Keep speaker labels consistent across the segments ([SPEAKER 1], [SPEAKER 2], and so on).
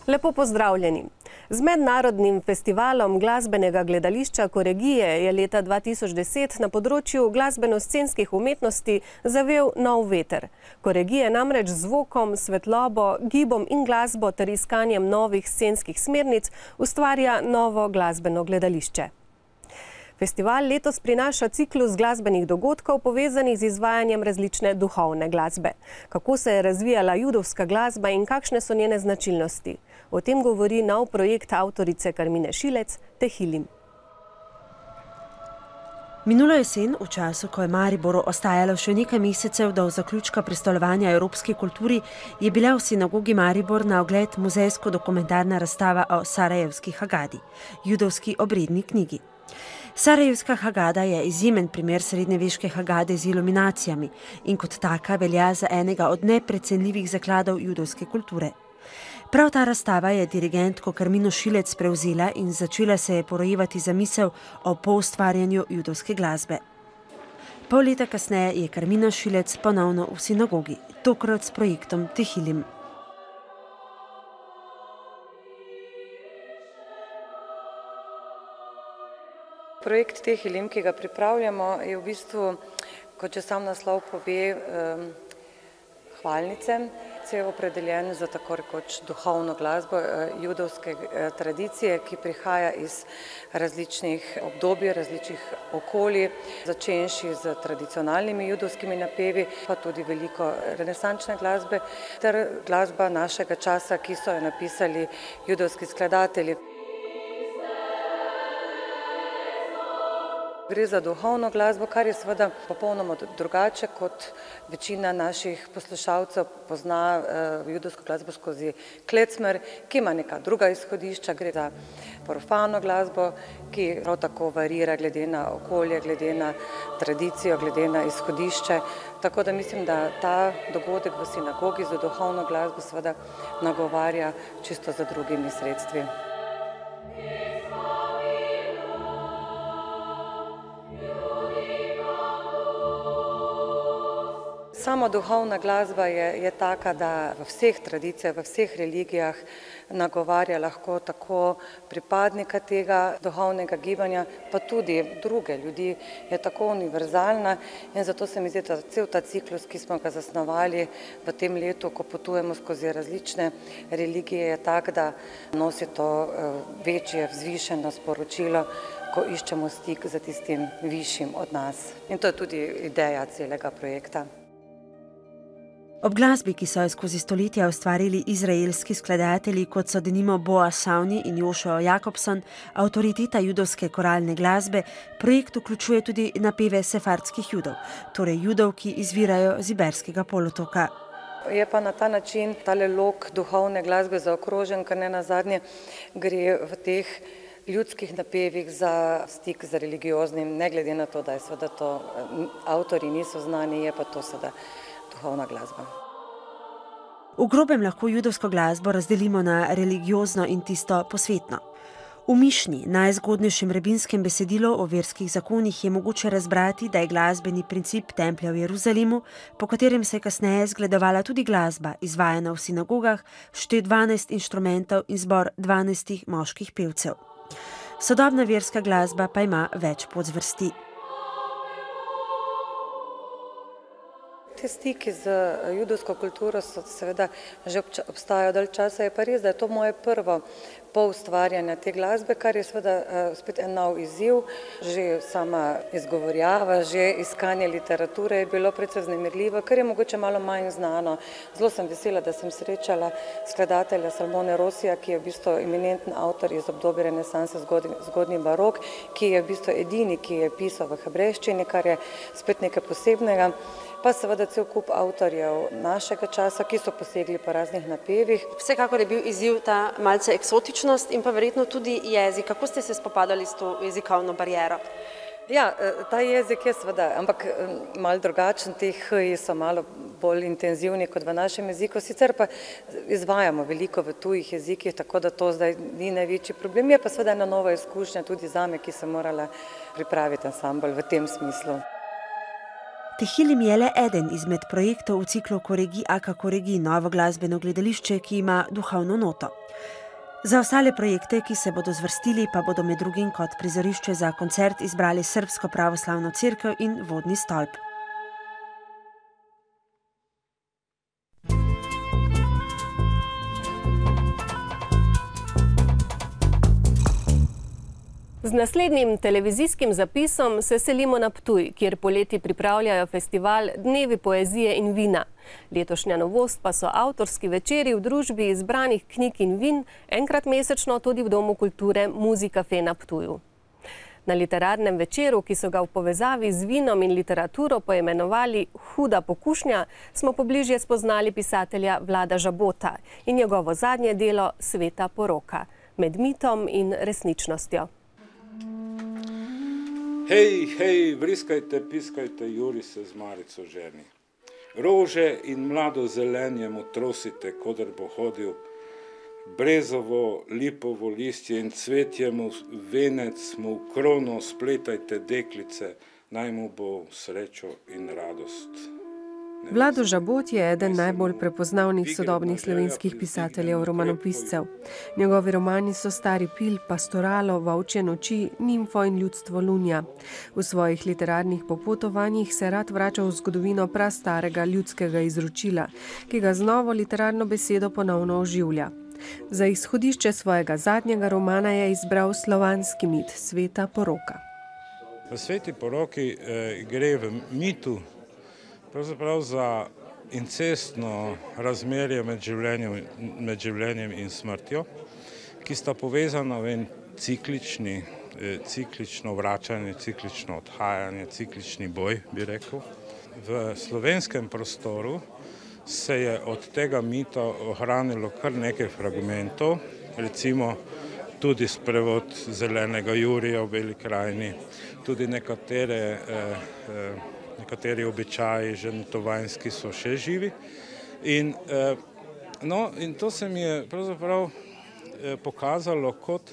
[SPEAKER 1] Lepo pozdravljeni. Z mednarodnim festivalom glasbenega gledališča Koregije je leta 2010 na področju glasbeno-scenskih umetnosti zavel nov veter. Koregije namreč z zvokom, svetlobo, gibom in glasbo ter iskanjem novih scenskih smernic ustvarja novo glasbeno gledališče. Festival letos prinaša ciklus glasbenih dogodkov povezanih z izvajanjem različne duhovne glasbe. Kako se je razvijala judovska glasba in kakšne so njene značilnosti? O tem govori nov projekt avtorice Carmine Šilec, Tehillim.
[SPEAKER 2] Minulo jesen, v času, ko je Mariboru ostajalo še nekaj mesecev do zaključka pristolovanja evropski kulturi, je bila v sinagogi Maribor na ogled muzejsko-dokumentarna razstava o Sarajevski Hagadi, judovski obredni knjigi. Sarajevska Hagada je izjemen primer srednjeveške Hagade z iluminacijami in kot taka velja za enega od neprecenljivih zakladov judovske kulture. Prav ta razstava je dirigentko Carmino Šilec prevzela in začela se je porojevati zamisel o poustvarjanju judovske glasbe. Pol leta kasneje je Carmina Šilec ponovno v sinagogi, tokrat s projektom Tehillim.
[SPEAKER 3] Projekt Tehillim, ki ga pripravljamo, je v bistvu, kot že sam naslov pove, hvalnice. Je opredeljen za tako rekoč duhovno glasbo judovske tradicije, ki prihaja iz različnih obdobij, različnih okolij, začenši z tradicionalnimi judovskimi napevi, pa tudi veliko renesančne glasbe ter glasba našega časa, ki so jo napisali judovski skladatelji. Gre za duhovno glasbo, kar je seveda popolnoma drugače, kot večina naših poslušalcev pozna judovsko glasbo skozi klecmer, ki ima neka druga izhodišča. Gre za profano glasbo, ki prav tako varira glede na okolje, glede na tradicijo, glede na izhodišče. Tako da mislim, da ta dogodek v sinagogi za duhovno glasbo seveda nagovarja čisto za drugimi sredstvi. Sama duhovna glasba je taka, da v vseh tradicijah, v vseh religijah nagovarja lahko tako pripadnika tega duhovnega gibanja, pa tudi druge ljudi, je tako univerzalna in zato se mi zdi, da cel ta ciklus, ki smo ga zasnovali v tem letu, ko potujemo skozi različne religije, je tak, da nosi to večje vzvišeno sporočilo, ko iščemo stik z tistim višjim od nas. In to je tudi ideja celega projekta.
[SPEAKER 2] Ob glasbi, ki so jo skozi stoletja ustvarili izraelski skladatelji, kot so denimo Boaz Savni in Joshua Jacobson, avtoriteta judovske koralne glasbe, projekt vključuje tudi napeve sefardskih judov, torej judov, ki izvirajo z Iberskega polotoka.
[SPEAKER 3] Je pa na ta način tale lok duhovne glasbe zaokrožen, ker ne nazadnje gre v teh ljudskih napevih za stik z religioznim, ne glede na to, da je seveda to avtorji niso znani, je pa to seveda duhovna glasba.
[SPEAKER 2] V grobem lahko judovsko glasbo razdelimo na religiozno in tisto posvetno. V Mišni, najzgodnejšem rabinskem besedilu o verskih zakonih, je mogoče razbrati, da je glasbeni princip templja v Jeruzalemu, po katerem se je kasneje zgledovala tudi glasba, izvajana v sinagogah, šteje 12 inštrumentov in zbor 12 moških pevcev. Sodobna verska glasba pa ima več podzvrsti.
[SPEAKER 3] Te stiki z judovsko kulturo so seveda že obstajajo dalj časa, je pa res, da je to moje prvo poustvarjanje te glasbe, kar je seveda spet en nov izziv. Že sama izgovorjava, že iskanje literature je bilo precej vznemirljivo, kar je mogoče malo manj znano. Zelo sem vesela, da sem srečala skladatelja Salmone Rosija, ki je v bistvu eminenten avtor iz obdobja renesanse, zgodnji barok, ki je v bistvu edini, ki je pisal v hebrejščini, kar je spet nekaj posebnega. Pa seveda cel kup avtorjev našega časa, ki so posegli po raznih napevih.
[SPEAKER 4] Vsekakor je bil izziv ta malce eksotičnost in pa verjetno tudi jezik. Kako ste se spopadali s to jezikovno bariero?
[SPEAKER 3] Ja, ta jezik je seveda, ampak malo drugačen, ti h-ji so malo bolj intenzivni kot v našem jeziku, sicer pa izvajamo veliko v tujih jezikih, tako da to zdaj ni največji problem. Je pa seveda ena nova izkušnja tudi zame, ki sem morala pripraviti ansambel v tem smislu.
[SPEAKER 2] Tehilim je le eden izmed projektov v ciklu Koregi Aka Koregi, novo glasbeno gledališče, ki ima duhovno noto. Za ostale projekte, ki se bodo zvrstili, pa bodo med drugim kot prizorišče za koncert izbrali Srbsko pravoslavno cerkev in Vodni stolp.
[SPEAKER 1] Z naslednjim televizijskim zapisom se selimo na Ptuj, kjer poleti pripravljajo festival Dnevi poezije in vina. Letošnja novost pa so avtorski večeri v družbi izbranih knjig in vin, enkrat mesečno tudi v Domu kulture Muzikafe na Ptuju. Na literarnem večeru, ki so ga v povezavi z vinom in literaturo poimenovali Huda pokušnja, smo pobližje spoznali pisatelja Vlada Žabota in njegovo zadnje delo Sveta poroka, med mitom in resničnostjo.
[SPEAKER 5] Hej, hej, vriskajte, piskajte, Juri se z Marico ženi. Rože in mlado zelenje mu trosite, kodar bo hodil. Brezovo, lipovo listje in cvetje mu venec, mu v krono spletajte deklice, naj mu bo srečo in radost.
[SPEAKER 1] Vlado Žabot je eden najbolj prepoznavnih sodobnih slovenskih pisateljev romanopiscev. Njegovi romani so Stari pil, Pastoralo, Volčje noči, Nimfo in Ljudstvo lunja. V svojih literarnih popotovanjih se rad vrača v zgodovino prastarega ljudskega izročila, ki ga z novo literarno besedo ponovno oživlja. Za izhodišče svojega zadnjega romana je izbral slovanski mit Sveta poroka.
[SPEAKER 5] V Sveti poroki gre v mitu pravzaprav za incestno razmerje med življenjem in smrtjo, ki sta povezana v en ciklično vračanje, ciklično odhajanje, ciklični boj, bi rekel. V slovenskem prostoru se je od tega mita ohranilo kar nekaj fragmentov, recimo tudi sprevod Zelenega Jurija v Beli krajini, tudi nekateri običaji ženitovanjski so še živi. In to se mi je pravzaprav pokazalo kot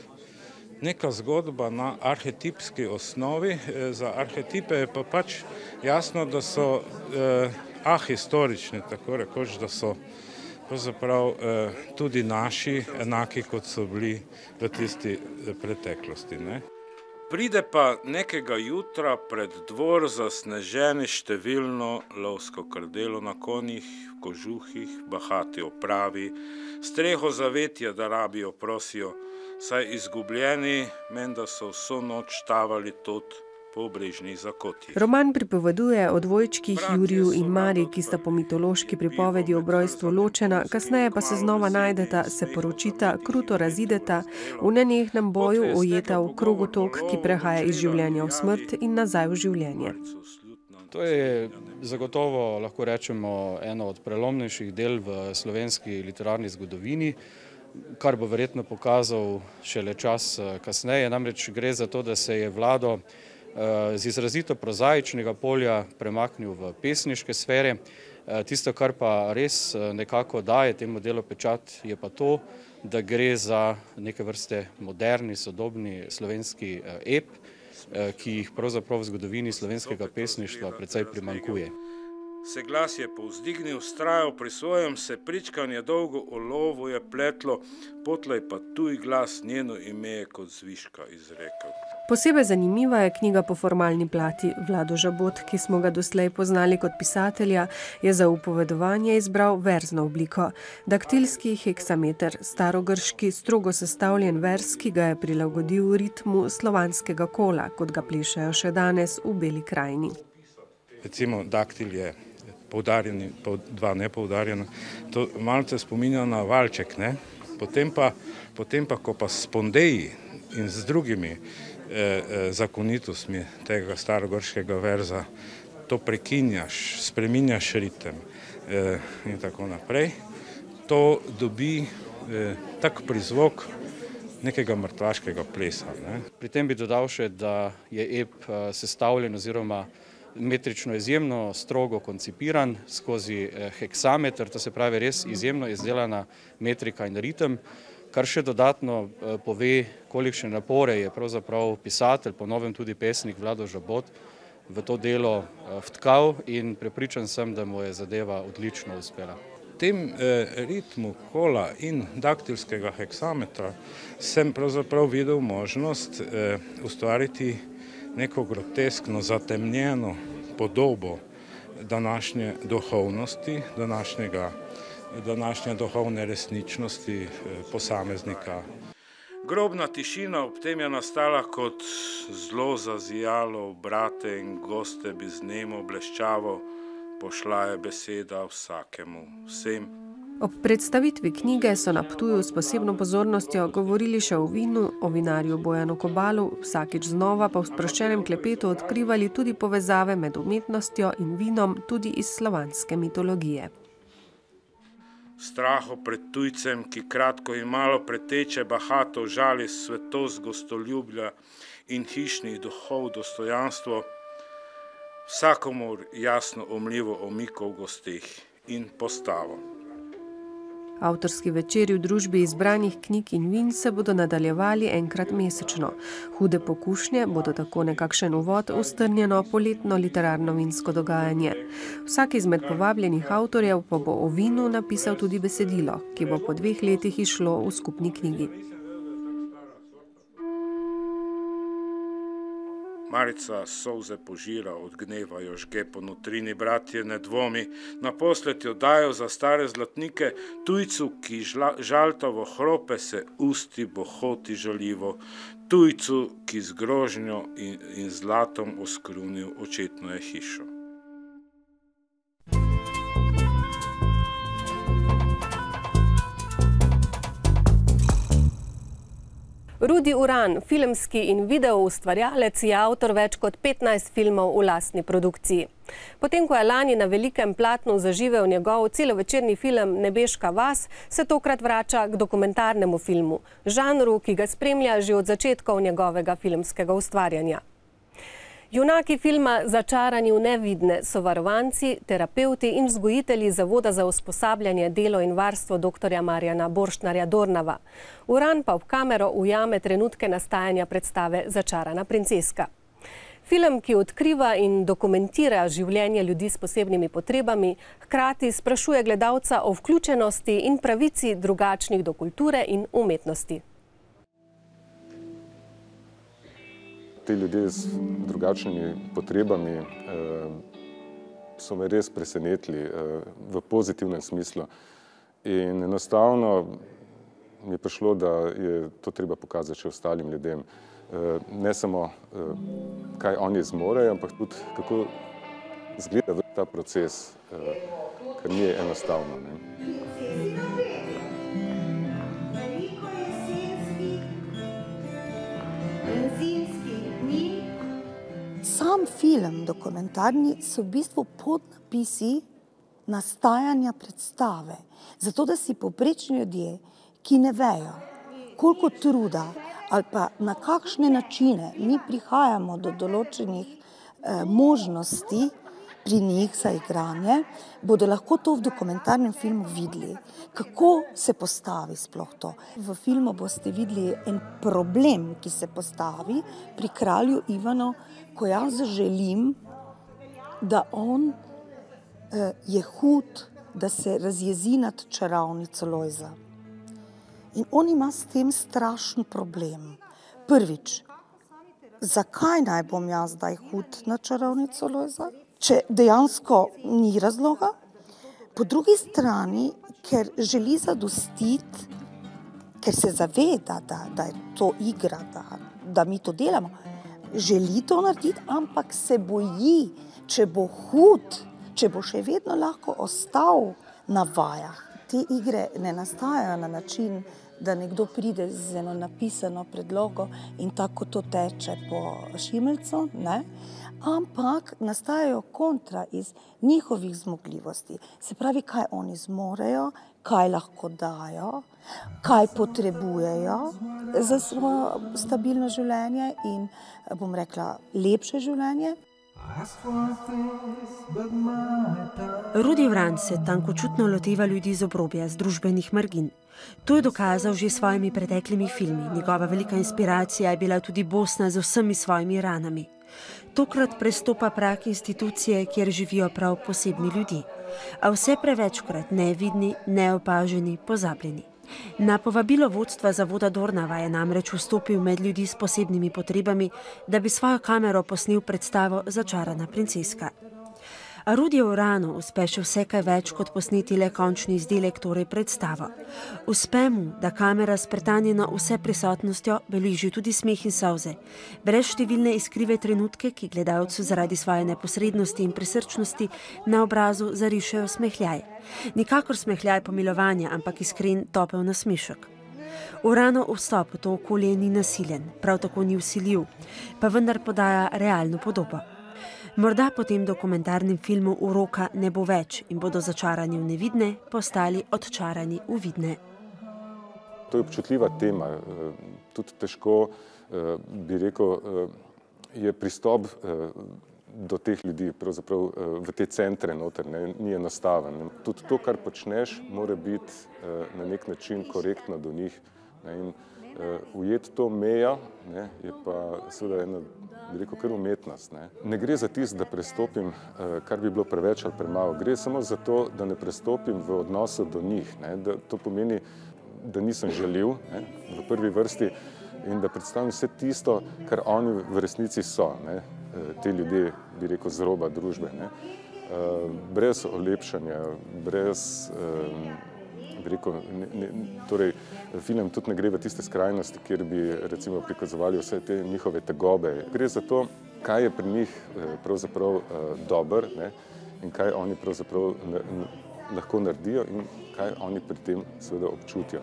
[SPEAKER 5] neka zgodba na arhetipski osnovi. Za arhetipe je pa pač jasno, da so ahistorični, tako rekoč, da so pravzaprav tudi naši enaki, kot so bili v tisti preteklosti, ne? Pride pa nekega jutra pred dvor zasneženi številno lovsko krdelo na konjih, v kožuhih, bahati opravi, streho zavetja, da rabijo, prosijo, saj izgubljeni, menda so vso noč štavali tod po obrežnih zakotjih. Roman pripoveduje o dvojčkih Juriju in Mari, ki sta po mitološki pripovedi ob rojstvu ločena, kasneje pa se znova najdeta, se poročita, kruto razideta, v nenehnem boju ujeta v krogotok, ki prehaja iz življenja v smrt in nazaj v življenje.
[SPEAKER 6] To je zagotovo, lahko rečemo, eno od prelomnejših del v slovenski literarni zgodovini, kar bo verjetno pokazal šele čas kasneje. Namreč gre za to, da se je Vlado z izrazito prozaičnega polja premaknil v pesniške sfere. Tisto, kar pa res nekako daje temu delu pečat, je pa to, da gre za neke vrste moderni, sodobni slovenski ep, ki jih pravzaprav v zgodovini slovenskega pesništva precej primanjkuje. Se glas je povzdignil, vztrajal pri svojem, se pričkanje dolgo o lovu je pletlo, potlej pa tuj glas njeno ime je kot zviška izrekel.
[SPEAKER 1] Posebej zanimiva je knjiga po formalni plati. Vlado Žabot, ki smo ga doslej poznali kot pisatelja, je za upovedovanje izbral verzno obliko. Daktilski heksameter, starogrški, strogo sestavljen verz, ki ga je prilagodil ritmu slovanskega kola, kot ga plešejo še danes v Beli krajini.
[SPEAKER 5] Recimo daktil je poudarjeni, dva nepoudarjena, to malce spominja na valček, ne? Potem pa, ko pa spondeji in z drugimi zakonitostmi tega starogorškega verza to prekinjaš, spreminjaš ritem in tako naprej, to dobi tak prizvok nekega mrtvaškega plesa, ne? Pri tem bi dodal še, da je ep sestavljen oziroma metrično izjemno strogo koncipiran skozi heksameter, to se pravi res izjemno izdelana metrika in ritem, kar še dodatno pove, kolikšne napore je pravzaprav pisatelj, po novem tudi pesnik Vlado Žabot,
[SPEAKER 6] v to delo vtkal in prepričan sem, da mu je zadeva odlično uspela.
[SPEAKER 5] V tem ritmu kola in daktilskega heksametra sem pravzaprav videl možnost ustvariti neko groteskno, zatemnjeno podobo današnje duhovnosti, današnje duhovne resničnosti posameznika. Grobna tišina ob tem je nastala kot zelo zazijalo brate in goste bi z nemo bleščavo, pošla je beseda vsakemu, vsem.
[SPEAKER 1] Ob predstavitvi knjige so na Ptuju s posebno pozornostjo govorili še o vinu, o vinarju Bojanu Kobalu, vsakič znova pa v sproščenem klepetu odkrivali tudi povezave med umetnostjo in vinom tudi iz slovanske mitologije.
[SPEAKER 5] Straho pred tujcem, ki kratko in malo preteče, bahato žali svetost gostoljublja in hišnih duhov dostojanstvo, vsakomur jasno omljivo omiko v gosteh in postavo.
[SPEAKER 1] Avtorski večeri v družbi izbranih knjig in vin se bodo nadaljevali enkrat mesečno. Hude pokušnje bodo tako nekakšen uvod v strnjeno poletno literarno vinsko dogajanje. Vsak izmed povabljenih avtorjev pa bo o vinu napisal tudi besedilo, ki bo po 2 letih izšlo v skupni knjigi.
[SPEAKER 5] Marica solze požira od gneva, jo žge po notrini, bratje ne dvomi, naposled jo dajo za stare zlatnike, tujcu, ki žaltavo hrope, se usti bohoti žaljivo, tujcu, ki z grožnjo in zlatom oskrunil očetno je hišo.
[SPEAKER 1] Rudi Uran, filmski in video ustvarjalec, je avtor več kot 15 filmov v lastni produkciji. Potem, ko je lani na velikem platnu zaživel njegov celovečerni film Nebeška vas, se tokrat vrača k dokumentarnemu filmu, žanru, ki ga spremlja že od začetkov njegovega filmskega ustvarjanja. Junaki filma Začarani v nevidne so varovanci, terapevti in vzgojitelji Zavoda za usposabljanje, delo in varstvo dr. Marjana Borštnarja Dornava. Uran pa v kamero ujame trenutke nastajanja predstave Začarana princeska. Film, ki odkriva in dokumentira življenje ljudi s posebnimi potrebami, hkrati sprašuje gledalca o vključenosti in pravici drugačnih do kulture in umetnosti.
[SPEAKER 7] Ti ljudje z drugačnimi potrebami so me res presenetili v pozitivnem smislu. In enostavno mi je prišlo, da je to treba pokazati še ostalim ljudem. Ne samo, kaj oni zmorejo, ampak tudi, kako izgleda ta proces, ker ni enostavno.
[SPEAKER 8] Sam film dokumentarni so v bistvu podnapisi nastajanja predstave. Zato, da si povprečni ljudje, ki ne vejo, koliko truda ali pa na kakšne načine mi prihajamo do določenih možnosti pri njih za igranje, bodo lahko to v dokumentarnem filmu videli, kako se postavi sploh to. V filmu boste videli en problem, ki se postavi pri kralju Ivanu, ko jaz želim, da on je hud, da se razjezi nad čarovnico Lojza. In on ima s tem strašen problem. Prvič, zakaj naj bom jaz zdaj hud na čarovnico Lojza, če dejansko ni razloga? Po drugi strani, ker želi zadostiti, ker se zaveda, da je to igra, da mi to delamo, želi to narediti, ampak se boji, če bo hud, če bo še vedno lahko ostal na vajah. Te igre ne nastajajo na način, da nekdo pride z eno napisano predlogo in tako to teče po šimeljcu, ne? Ampak nastajajo kontra iz njihovih zmogljivosti. Se pravi, kaj oni zmorejo, kaj lahko dajo, kaj potrebujejo za svoje stabilno življenje in, bom rekla, lepše življenje.
[SPEAKER 2] Rudi Uran se tankočutno loteva ljudi z obrobja, z družbenih margin. To je dokazal že s svojimi preteklimi filmi. Njegova velika inspiracija je bila tudi Bosna z vsemi svojimi ranami. Tokrat prestopa prag institucije, kjer živijo prav posebni ljudi, a vse prevečkrat nevidni, neopaženi, pozabljeni. Na povabilo vodstva zavoda Dornava je namreč vstopil med ljudi s posebnimi potrebami, da bi svojo kamero posnel predstavo Začarana princeska. A Rudiju Uranu uspe še vse kaj več kot posneti le končni izdelek, torej predstavo. Uspe mu, da kamera s pretanjeno vse prisotnostjo beleži tudi smeh in solze, brez številne iskrive trenutke, ki gledalcu zaradi svoje neposrednosti in prisrčnosti na obrazu zarišejo smehljaj. Nikakor smehljaj pomilovanja, ampak iskren, topel nasmešek. Uranov vstop v to okolje ni nasilen, prav tako ni vsiljiv, pa vendar podaja realno podobo. Morda po tem dokumentarnem filmu uroka ne bo več in bodo začarani v nevidne postali odčarani v vidne.
[SPEAKER 7] To je občutljiva tema. Tudi težko, bi rekel, je pristop do teh ljudi, pravzaprav v te centre noter, ni enostaven. Tudi to, kar počneš, mora biti na nek način korektno do njih. In ujeti to mejo je pa seveda ena, bi rekel, kar umetnost. Ne gre za tisto, da prestopim, kar bi bilo preveč ali premalo. Gre samo za to, da ne prestopim v odnosu do njih. To pomeni, da nisem žaljiv v prvi vrsti in da predstavim vse tisto, kar oni v resnici so. Te ljudje, bi rekel, z roba družbe. Brez olepšanja, brez... Torej, film tudi ne gre v tiste skrajnosti, kjer bi recimo prikazovali vse te njihove tegobe. Gre za to, kaj je pri njih pravzaprav dober in kaj oni pravzaprav lahko naredijo in kaj oni pri tem seveda občutijo.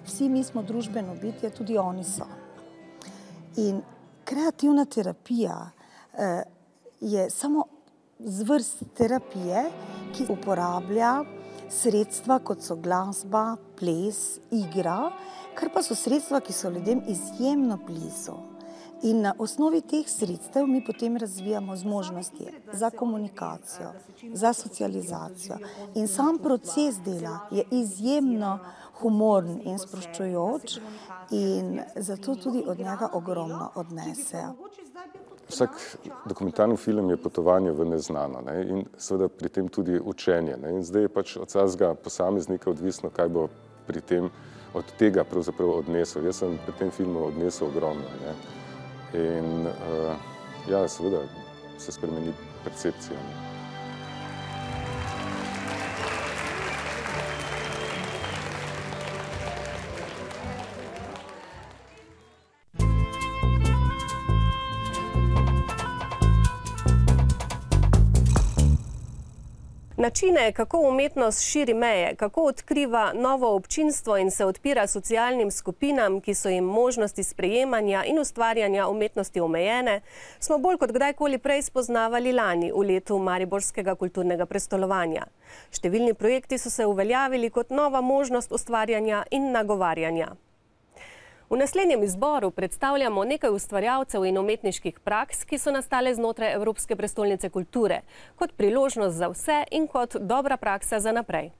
[SPEAKER 8] Vsi mi smo družbeno bitje, tudi oni so. In kreativna terapija je samo zvrst terapije, ki uporablja sredstva, kot so glasba, ples, igra, kar pa so sredstva, ki so ljudem izjemno blizu. In na osnovi teh sredstev mi potem razvijamo zmožnosti za komunikacijo, za socializacijo. In sam proces dela je izjemno humoren in sproščujoč in zato tudi od njega ogromno odnesejo.
[SPEAKER 7] Vsak dokumentarni film je potovanje v neznano in seveda pri tem tudi učenje. In zdaj je pač od vsakega posameznika odvisno, kaj bo pri tem od tega pravzaprav odnesel. Jaz sem pri tem filmu odnesel ogromno. In ja, seveda se spremeni percepcija.
[SPEAKER 1] Načine, kako umetnost širi meje, kako odkriva novo občinstvo in se odpira socialnim skupinam, ki so jim možnosti sprejemanja in ustvarjanja umetnosti omejene, smo bolj kot kdajkoli prej spoznavali lani v letu Mariborskega kulturnega prestolovanja. Številni projekti so se uveljavili kot nova možnost ustvarjanja in nagovarjanja. V naslednjem izboru predstavljamo nekaj ustvarjalcev in umetniških praks, ki so nastale znotraj Evropske prestolnice kulture, kot priložnost za vse in kot dobra praksa za naprej.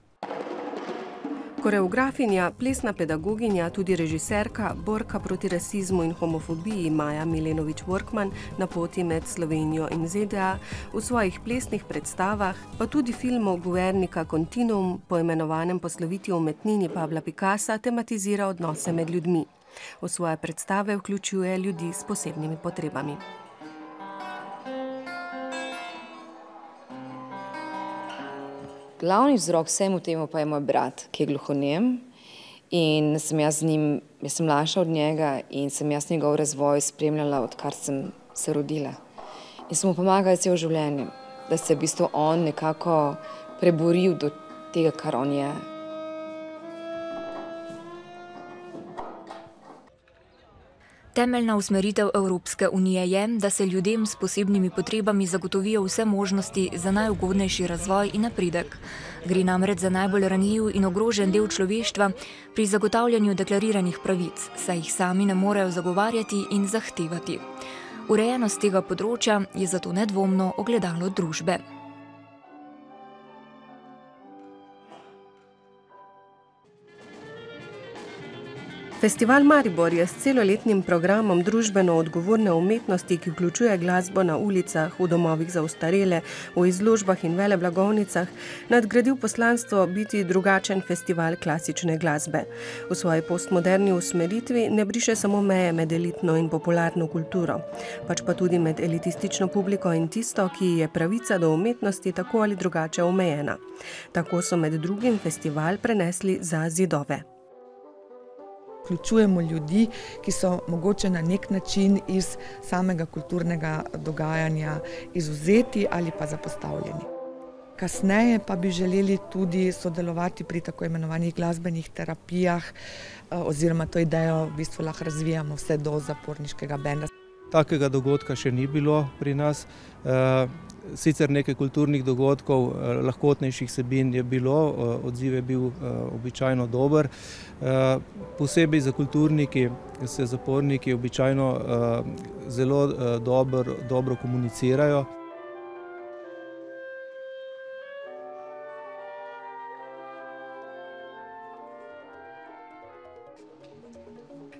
[SPEAKER 1] Koreografinja, plesna pedagoginja, tudi režiserka, borka proti rasizmu in homofobiji Maja Milenović-Workman na poti med Slovenijo in ZDA v svojih plesnih predstavah, pa tudi filmu Guernica Continuum, poimenovanem po sloviti umetnini Pabla Picassa, tematizira odnose med ljudmi. V svoje predstave vključuje ljudi s posebnimi potrebami.
[SPEAKER 9] Glavni vzrok vsemu temu pa je moj brat, ki je gluhonem in sem jaz z njim, jaz sem mlajša od njega in sem jaz njegov razvoj spremljala, odkar sem se rodila. In sem mu pomagala celo življenje, da se v bistvu on nekako preboril do tega, kar on je.
[SPEAKER 10] Temeljna usmeritev Evropske unije je, da se ljudem s posebnimi potrebami zagotovijo vse možnosti za najugodnejši razvoj in napredek. Gre namreč za najbolj ranljiv in ogrožen del človeštva pri zagotavljanju deklariranih pravic, saj jih sami ne morejo zagovarjati in zahtevati. Urejenost tega področja je zato nedvomno ogledalo družbe.
[SPEAKER 1] Festival Maribor je s celoletnim programom družbeno odgovorne umetnosti, ki vključuje glasbo na ulicah, v domovih za ostarele, v izložbah in veleblagovnicah, nadgradil poslanstvo biti drugačen festival klasične glasbe. V svoji postmoderni usmeritvi ne briše samo meje med elitno in popularno kulturo, pač pa tudi med elitistično publiko in tisto, ki je pravica do umetnosti tako ali drugače omejena. Tako so med drugim festival prenesli za zidove.
[SPEAKER 11] Vključujemo ljudi, ki so mogoče na nek način iz samega kulturnega dogajanja izvzeti ali pa zapostavljeni. Kasneje pa bi želeli tudi sodelovati pri tako imenovanih glasbenih terapijah oziroma to idejo v bistvu lahko razvijamo vse do zaporniškega benda.
[SPEAKER 12] Takega dogodka še ni bilo pri nas. Sicer nekaj kulturnih dogodkov, lahkotnejših vsebin je bilo, odziv je bil običajno dober. Posebej za kulturniki se zaporniki običajno zelo dobro komunicirajo.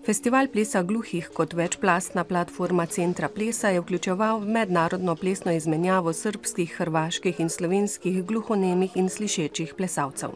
[SPEAKER 1] Festival plesa gluhih kot večplastna platforma Centra plesa je vključeval mednarodno plesno izmenjavo srbskih, hrvaških in slovenskih gluhonemih in slišečih plesalcev.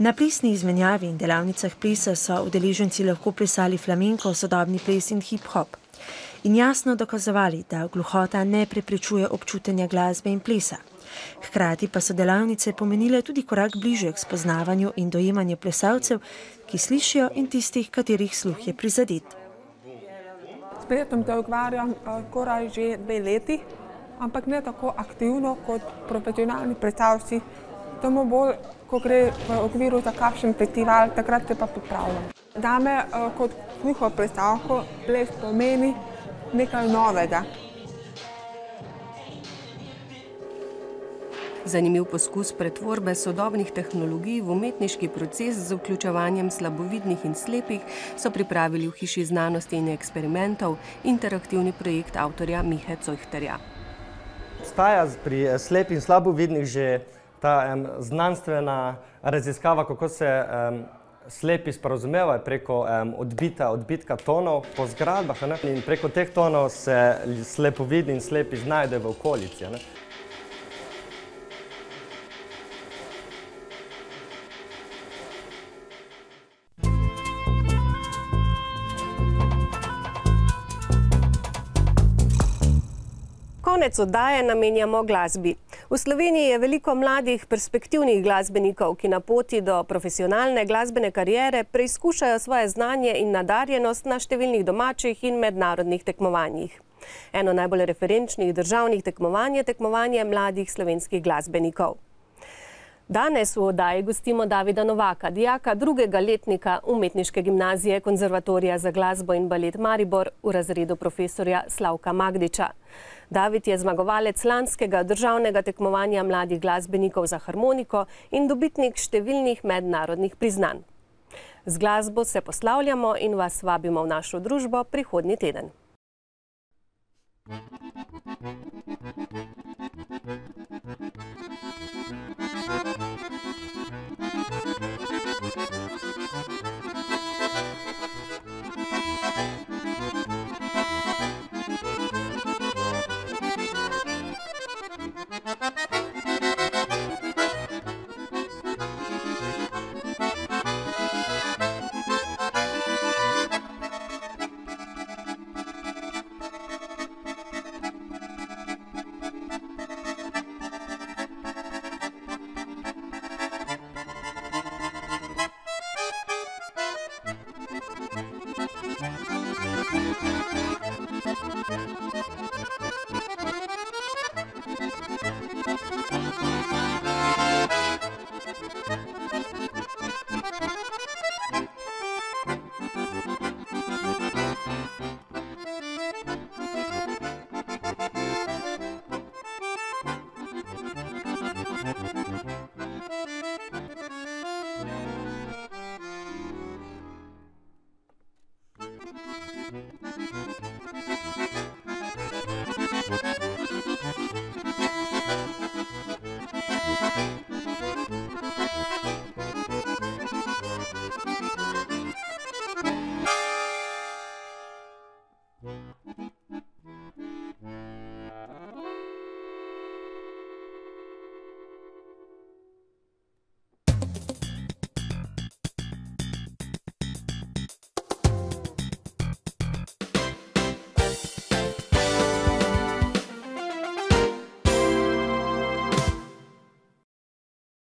[SPEAKER 2] Na plesni izmenjavi in delavnicah plesa so udeleženci lahko plesali flamenko, sodobni ples in hip-hop in jasno dokazovali, da gluhota ne preprečuje občutenja glasbe in plesa. Hkrati pa so delavnice pomenile tudi korak bližje k spoznavanju in dojemanju plesalcev, ki slišijo in tistih, katerih sluh je prizadet.
[SPEAKER 13] S plesom se ukvarjam skoraj že 2 leti, ampak ne tako aktivno kot profesionalni plesalci. Tomu bolj, ko gre v okviru za kakšen festival, takrat se pa pripravljam. Zame kot gluho plesalko ples pomeni nekaj novega.
[SPEAKER 1] Zanimiv poskus pretvorbe sodobnih tehnologij v umetniški proces z vključevanjem slabovidnih in slepih so pripravili v Hiši znanosti in eksperimentov interaktivni projekt avtorja Mihe Cojhterja.
[SPEAKER 14] Obstaja pri slepih in slabovidnih že ta znanstvena raziskava, kako se slepi sporazumevajo preko odbitka tonov po zgradbah, in preko teh tonov se slepovidni in slepi znajdejo v okolici.
[SPEAKER 1] Konec oddaje namenjamo glasbi. V Sloveniji je veliko mladih perspektivnih glasbenikov, ki na poti do profesionalne glasbene kariere preizkušajo svoje znanje in nadarjenost na številnih domačih in mednarodnih tekmovanjih. Eno najbolj referenčnih državnih tekmovanj je tekmovanje mladih slovenskih glasbenikov. Danes v oddaji gostimo Davida Novaka, dijaka 2. letnika Umetniške gimnazije Konzervatorija za glasbo in balet Maribor v razredu profesorja Slavka Magdiča. David je zmagovalec lanskega državnega tekmovanja mladih glasbenikov za harmoniko in dobitnik številnih mednarodnih priznanj. Z glasbo se poslavljamo in vas vabimo v našo družbo prihodnji teden.